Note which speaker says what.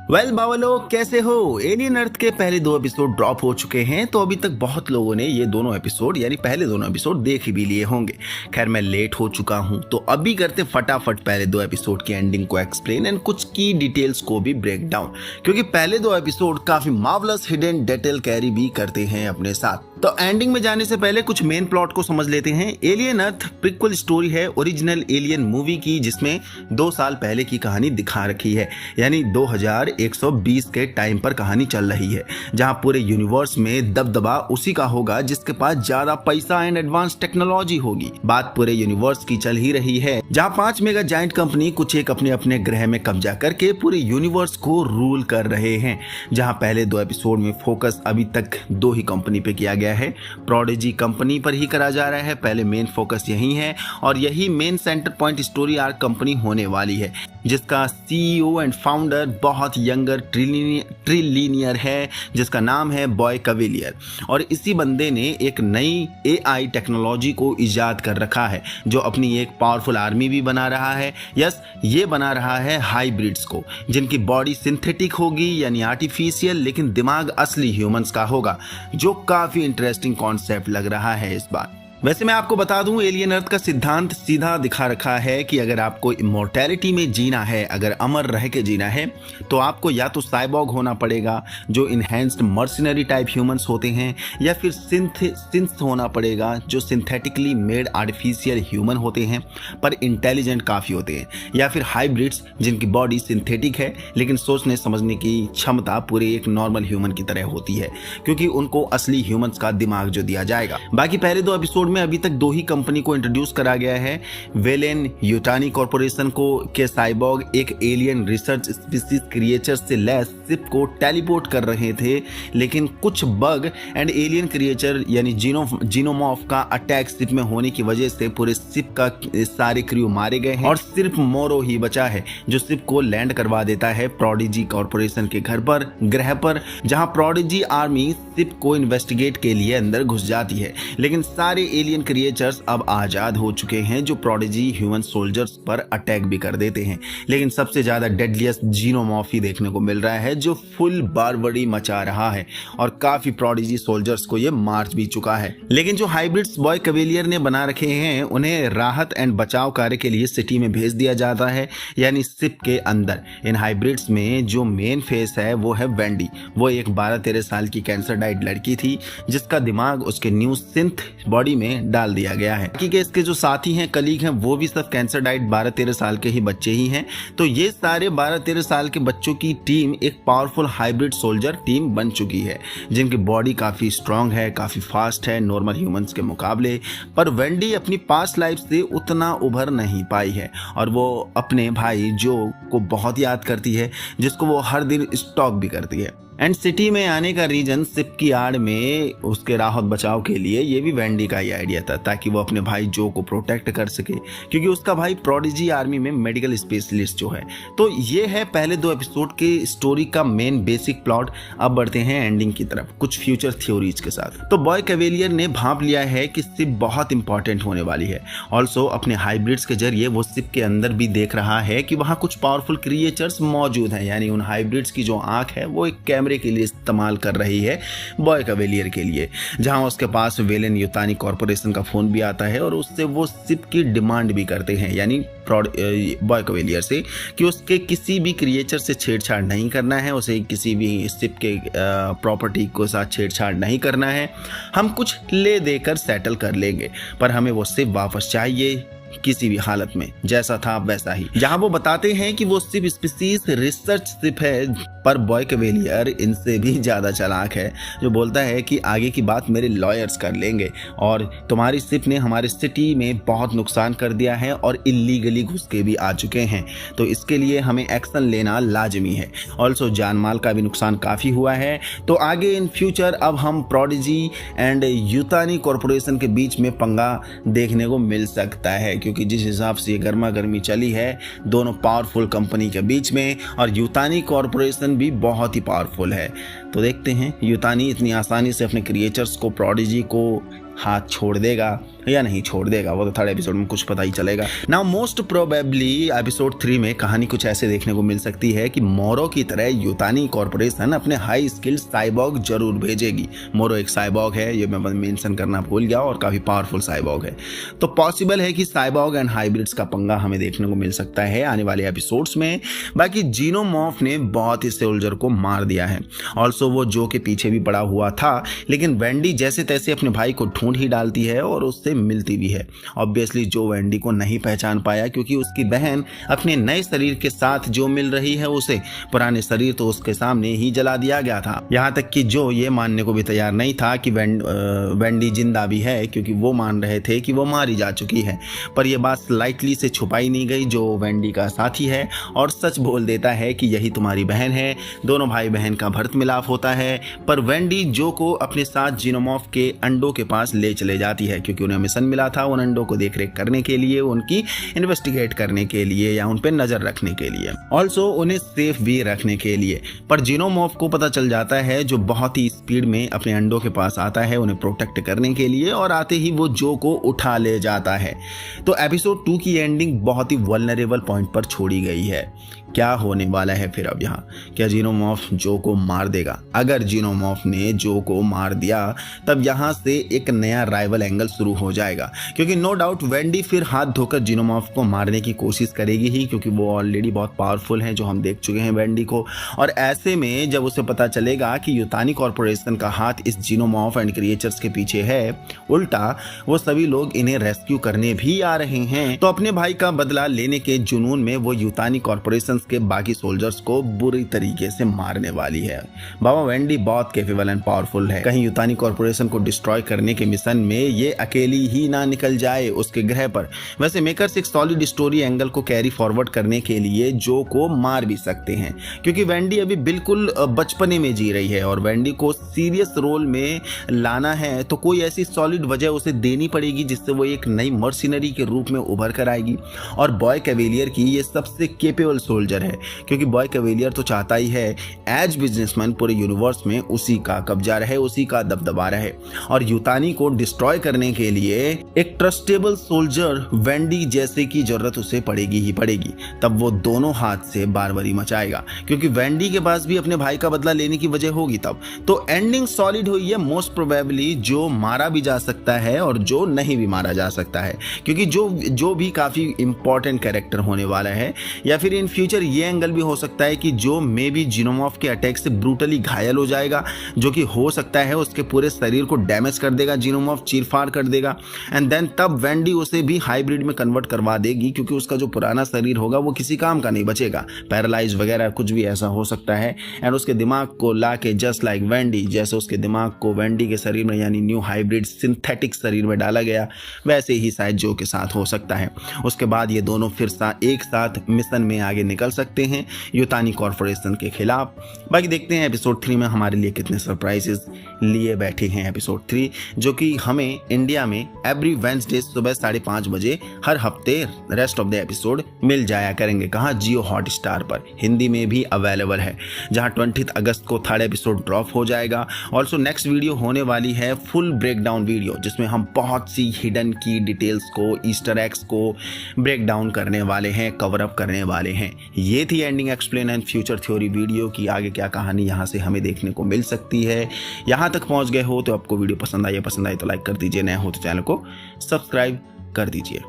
Speaker 1: बावलो कैसे हो। एलियन अर्थ के पहले 2 एपिसोड ड्रॉप हो चुके हैं, तो अभी तक बहुत लोगों ने ये दोनों एपिसोड यानी पहले दोनों एपिसोड देख ही भी लिए होंगे। खैर मैं लेट हो चुका हूँ, तो अभी करते फटाफट पहले 2 एपिसोड की एंडिंग को एक्सप्लेन एंड कुछ की डिटेल्स को भी ब्रेक डाउन, क्योंकि पहले 2 एपिसोड काफी मार्वलस हिडन डिटेल कैरी भी करते हैं अपने साथ। तो एंडिंग में जाने से पहले कुछ मेन प्लॉट को समझ लेते हैं। एलियन अर्थ प्रीक्वल स्टोरी है ओरिजिनल एलियन मूवी की, जिसमें 2 साल पहले की कहानी दिखा रखी है, यानी 2120 के टाइम पर कहानी चल रही है, जहां पूरे यूनिवर्स में दबदबा उसी का होगा जिसके पास ज्यादा पैसा एंड एडवांस टेक्नोलॉजी होगी। बात पूरे यूनिवर्स की चल ही रही है, जहां 5 मेगा जायंट कंपनी कुछ एक अपने अपने ग्रह में कब्जा करके पूरे यूनिवर्स को रूल कर रहे हैं। जहां पहले 2 एपिसोड में फोकस अभी तक 2 ही कंपनी पे किया गया है, प्रोडिजी कंपनी पर ही करा जा रहा है। पहले मेन फोकस यही है और यही main centre point story arc company होने वाली है, जिसका सीईओ एंड फाउंडर बहुत यंगर ट्रिलियनियर है, जिसका नाम है बॉय कवेलियर। और इसी बंदे ने एक नई एआई टेक्नोलॉजी को इजाद कर रखा है, जो अपनी एक पावरफुल आर्मी भी बना रहा है। यस, ये बना रहा है हाइब्रिड्स को, जिनकी बॉडी सिंथेटिक होगी यानी आर्टिफिशियल, लेकिन दिमाग असली ह्यूमंस का होगा, जो काफी इंटरेस्टिंग कॉन्सेप्ट लग रहा है इस बार। वैसे मैं आपको बता दूं, एलियन अर्थ का सिद्धांत सीधा दिखा रखा है कि अगर आपको इमॉर्टैलिटी में जीना है, अगर अमर रह के जीना है, तो आपको या तो साइबॉग होना पड़ेगा, जो इनहेंस्ड मर्सिनरी टाइप ह्यूमंस होते हैं, या फिर सिंथ होना पड़ेगा, जो सिंथेटिकली मेड आर्टिफिशियल ह्यूमन होते हैं पर इंटेलिजेंट काफ़ी होते हैं, या फिर हाइब्रिड्स जिनकी बॉडी सिंथेटिक है लेकिन सोचने समझने की क्षमता पूरे एक नॉर्मल ह्यूमन की तरह होती है, क्योंकि उनको असली ह्यूमंस का दिमाग जो दिया जाएगा। बाकी पहले 2 एपिसोड में अभी तक 2 ही कंपनी को इंट्रोड्यूस करा गया है। वेलेन यूटानी कॉर्पोरेशन को के साइबॉग एक एलियन रिसर्च स्पीसीज क्रिएचर से लैस शिप को टेलीपोर्ट कर रहे थे, लेकिन कुछ बग एंड एलियन क्रिएचर यानी जीनोमॉर्फ का अटैक शिप में होने की वजह से पूरे शिप का सारे क्रू मारे गए हैं और सिर्फ मोरो ही बचा है, जो शिप को लैंड करवा देता है प्रोडिजी कॉर्पोरेशन के ग्रह पर, जहां प्रोडिजी आर्मी शिप को इन्वेस्टिगेट के लिए अंदर घुस जाती है। लेकिन सारे एलियन क्रिएचर्स अब आजाद हो चुके हैं, जो प्रोडिजी ह्यूमन सोल्जर्स पर अटैक भी कर देते हैं। लेकिन सबसे ज्यादा डेडलिएस्ट जीनोमॉर्फ ही देखने को मिल रहा है, जो फुल बारबरी मचा रहा है और काफी प्रोडिजी सोल्जर्स को ये मार भी चुका है। लेकिन जो हाइब्रिड्स बॉय कवेलियर ने बना रखे हैं, उन्हें राहत एंड बचाव कार्य के लिए सिटी में भेज दिया जाता है, यानी शिप के अंदर। इन हाइब्रिड्स में जो मेन फेस है वो है वेंडी। वो एक 12-13 साल की कैंसर डाइट लड़की थी, जिसका दिमाग उसके न्यू सिंथ बॉडी में डाल दिया गया है। बाकी के इसके जो साथी हैं, कलीग हैं, वो भी सब कैंसर डाइट 12-13 साल के ही बच्चे ही हैं। तो ये सारे 12-13 साल के बच्चों की टीम एक पावरफुल हाइब्रिड सोल्जर टीम बन चुकी है, जिनकी बॉडी काफी स्ट्रांग है, काफी फास्ट है नॉर्मल ह्यूमंस के मुकाबले। पर वेंडी अपनी पास्ट लाइफ से उतना उभर नहीं पाई है और वो अपने भाई जो को बहुत याद करती है, जिसको वो हर दिन स्टॉक भी करती है। एंड सिटी में आने का रीजन शिप की आड़ में उसके राहत बचाव के लिए ये भी वेंडी का ही आइडिया था, ताकि वो अपने भाई जो को प्रोटेक्ट कर सके, क्योंकि उसका भाई प्रोडिजी आर्मी में मेडिकल स्पेशलिस्ट जो है। तो ये है पहले 2 एपिसोड के स्टोरी का मेन बेसिक प्लॉट। अब बढ़ते हैं एंडिंग की तरफ कुछ फ्यूचर थ्योरीज के साथ। तो बॉय कवेलियर ने भांप लिया है कि शिप बहुत इंपॉर्टेंट होने वाली है। ऑल्सो अपने हाइब्रिड्स के जरिए वो शिप के अंदर भी देख रहा है कि वहाँ कुछ पावरफुल क्रिएचर्स मौजूद हैं, यानी उन हाइब्रिड्स की जो आंख है वो एक कैमरे के लिए इस्तेमाल कर रही है बॉय कवेलियर के लिए, जहां उसके पास वेलेन यूटानी कॉर्पोरेशन का फोन भी आता है और उससे वो शिप की डिमांड भी करते हैं, यानी बॉय कवेलियर से, कि उसके किसी भी क्रिएचर से छेड़छाड़ नहीं करना है, उसे किसी भी शिप के प्रॉपर्टी को साथ छेड़छाड़ नहीं करना है, हम कुछ ले देकर सेटल कर लेंगे, पर हमें वो शिप वापस चाहिए किसी भी हालत में, जैसा था वैसा ही। जहां वो बताते हैं कि वो शिप स्पीसीज रिसर्च शिप है, पर बॉय कवेलियर इनसे भी ज्यादा चालाक है, जो बोलता है कि आगे की बात मेरे लॉयर्स कर लेंगे और तुम्हारी शिप ने हमारे सिटी में बहुत नुकसान कर दिया है और इलीगली घुस के भी आ चुके हैं, तो इसके लिए हमें एक्शन लेना लाजमी है। ऑल्सो जान माल का भी नुकसान काफी हुआ है। तो आगे इन फ्यूचर अब हम प्रोडिजी एंड यूटानी कॉर्पोरेशन के बीच में पंगा देखने को मिल सकता है, क्योंकि जिस हिसाब से ये गर्मा गर्मी चली है दोनों पावरफुल कंपनी के बीच में, और यूटानी कॉर्पोरेशन भी बहुत ही पावरफुल है। तो देखते हैं यूटानी इतनी आसानी से अपने क्रिएचर्स को प्रोडिजी को हाथ छोड़ देगा या नहीं छोड़ देगा, वो तो थर्ड एपिसोड में कुछ पता ही चलेगा। नाउ मोस्ट प्रोबेबली एपिसोड 3 में कहानी कुछ ऐसे देखने को मिल सकती है कि मोरो की तरह यूतानी कॉर्पोरेशन अपने हाई स्किल्ड साइबॉग जरूर भेजेगी। मोरो एक साइबॉग है, ये मैं मेंशन करना भूल गया, और काफी पावरफुल साइबॉग है। तो पॉसिबल है कि साइबॉग एंड हाइब्रिड्स का पंगा हमें देखने को मिल सकता है आने वाले एपिसोड्स में। बाकी जीनोमॉर्फ ने बहुत ही सोल्जर को मार दिया है। ऑल्सो वो जो के पीछे भी पड़ा हुआ था, लेकिन वेंडी जैसे तैसे अपने भाई को ढूंढ ही डालती है और उससे मिलती भी है। ऑब्वियसली जो वेंडी को नहीं पहचान पाया क्योंकि उसकी बहन अपने नए शरीर के साथ जो मिल रही है उसे पुराने शरीर तो उसके सामने ही जला दिया गया था। यहाँ तक कि जो ये मानने को भी तैयार नहीं था कि वेंडी जिंदा भी है, क्योंकि वो मान रहे थे कि वो मारी जा चुकी है। पर यह बात स्लाइटली से छुपाई नहीं गई। जो वेंडी का साथी है और सच बोल देता है कि यही तुम्हारी बहन है। दोनों भाई बहन का भरत मिलाप होता है, पर वेंडी जो को अपने साथ जीनोमॉर्फ के अंडों के पास ले चले जाती है क्योंकि उन्हें मिशन मिला था उन अंडों को देखरेख करने के लिए, उनकी इन्वेस्टिगेट करने के लिए या उन पर नजर रखने के लिए, ऑल्सो उन्हें सेफ भी रखने के लिए। पर जीनोमॉर्फ को पता चल जाता है, जो बहुत ही स्पीड में अपने अंडों के पास आता है उन्हें प्रोटेक्ट करने के लिए, और आते ही वो जो को उठा ले जाता है। तो एपिसोड 2 की एंडिंग बहुत ही वल्नरेबल पॉइंट पर छोड़ी गई है। क्या होने वाला है फिर अब यहाँ? क्या जीनोमॉर्फ जो को मार देगा? अगर जीनोमॉर्फ ने जो को मार दिया तब यहाँ से एक नया राइवल एंगल शुरू हो जाएगा, क्योंकि नो डाउट वेंडी फिर हाथ धोकर जीनोमॉर्फ को मारने की कोशिश करेगी ही, क्योंकि वो ऑलरेडी बहुत पावरफुल है, जो हम देख चुके हैं वेंडी को। और ऐसे में जब उसे पता चलेगा कि यूतानी कॉर्पोरेशन का हाथ इस जीनोमॉर्फ एंड क्रिएचर्स के पीछे है, उल्टा वो सभी लोग इन्हें रेस्क्यू करने भी आ रहे हैं, तो अपने भाई का बदला लेने के जुनून में वो यूतानी कॉर्पोरेशन के बाकी सोल्जर्स को बुरी तरीके से मारने वाली है। बाबा वेंडी बहुत कैपेबल एंड पावरफुल है। कहीं यूतानी कॉर्पोरेशन को डिस्ट्रॉय करने के मिशन में ये अकेली ही ना निकल जाए उसके ग्रह पर। वैसे मेकर्स एक सॉलिड स्टोरी एंगल को कैरी फॉरवर्ड करने के लिए जो को मार भी सकते हैं, क्योंकि वेंडी अभी बिल्कुल बचपने में जी रही है और वेंडी को सीरियस रोल में लाना है तो कोई ऐसी सॉलिड वजह उसे देनी पड़ेगी जिससे वो एक नई मर्सिनरी के रूप में उभर कर आएगी। और बॉय कैवेलियर की ये सबसे केपेबल सोल्जर है, क्योंकि बॉय कैवेलियर तो चाहता ही है एज बिजनेसमैन पूरे यूनिवर्स में उसी का कब्जा रहे, उसी का दबदबा रहे। और यूतानी को डिस्ट्रॉय करने के लिए एक ट्रस्टेबल सोल्जर वेंडी जैसे की जरूरत उसे पड़ेगी ही पड़ेगी। तब वो दोनों हाथ से बारबारी मचाएगा, क्योंकि वेंडी के पास भी अपने भाई का बदला लेने की वजह होगी तब। तो एंडिंग सॉलिड हुई है। मोस्ट प्रोबेबली जो मारा भी जा सकता है और जो नहीं भी मारा जा सकता है, क्योंकि जो भी काफी इंपॉर्टेंट कैरेक्टर होने वाला है। या फिर इन फ्यूचर ये एंगल भी हो सकता है कि जो मे बी जीनोमॉर्फ के अटैक से ब्रूटली घायल हो जाएगा, जो कि हो सकता है उसके पूरे शरीर को डैमेज कर देगा, जीनोमॉर्फ चीरफाड़ कर देगा, एंड देन तब वेंडी उसे भी हाइब्रिड में कन्वर्ट करवा देगी, क्योंकि उसका जो पुराना शरीर होगा वो किसी काम का नहीं बचेगा, पैरालाइज वगैरह कुछ भी ऐसा हो सकता है। एंड उसके दिमाग को ला के जस्ट लाइक वेंडी, जैसे उसके दिमाग को वेंडी के शरीर में यानी न्यू हाइब्रिड सिंथेटिक शरीर में डाला गया, वैसे ही शायद जो के साथ हो सकता है। उसके बाद ये दोनों फिर एक साथ मिशन में आगे निकल सकते हैं यूतानी कॉर्पोरेशन के खिलाफ। बाकी देखते हैं एपिसोड 3 में हमारे लिए कितने सरप्राइजेस लिए बैठे हैं एपिसोड 3, जो कि हमें इंडिया में एवरी वेडनेसडे सुबह 5:30 बजे हर हफ्ते रेस्ट ऑफ द एपिसोड मिल जाया करेंगे। कहाँ? जियो हॉटस्टार पर हिंदी में भी अवेलेबल है, जहां 20 अगस्त को थर्ड एपिसोड ड्रॉप हो जाएगा। ऑल्सो नेक्स्ट वीडियो होने वाली है फुल ब्रेकडाउन वीडियो, जिसमें हम बहुत सी हिडन की डिटेल्स को, ईस्टर एग्स को ब्रेक डाउन करने वाले हैं, कवर अप करने वाले हैं। ये थी ending explain and future theory video की आगे क्या कहानी यहाँ से हमें देखने को मिल सकती है। यहाँ तक पहुँच गए हो तो आपको वीडियो पसंद आई तो लाइक कर दीजिए, नए हो तो चैनल को सब्सक्राइब कर दीजिए।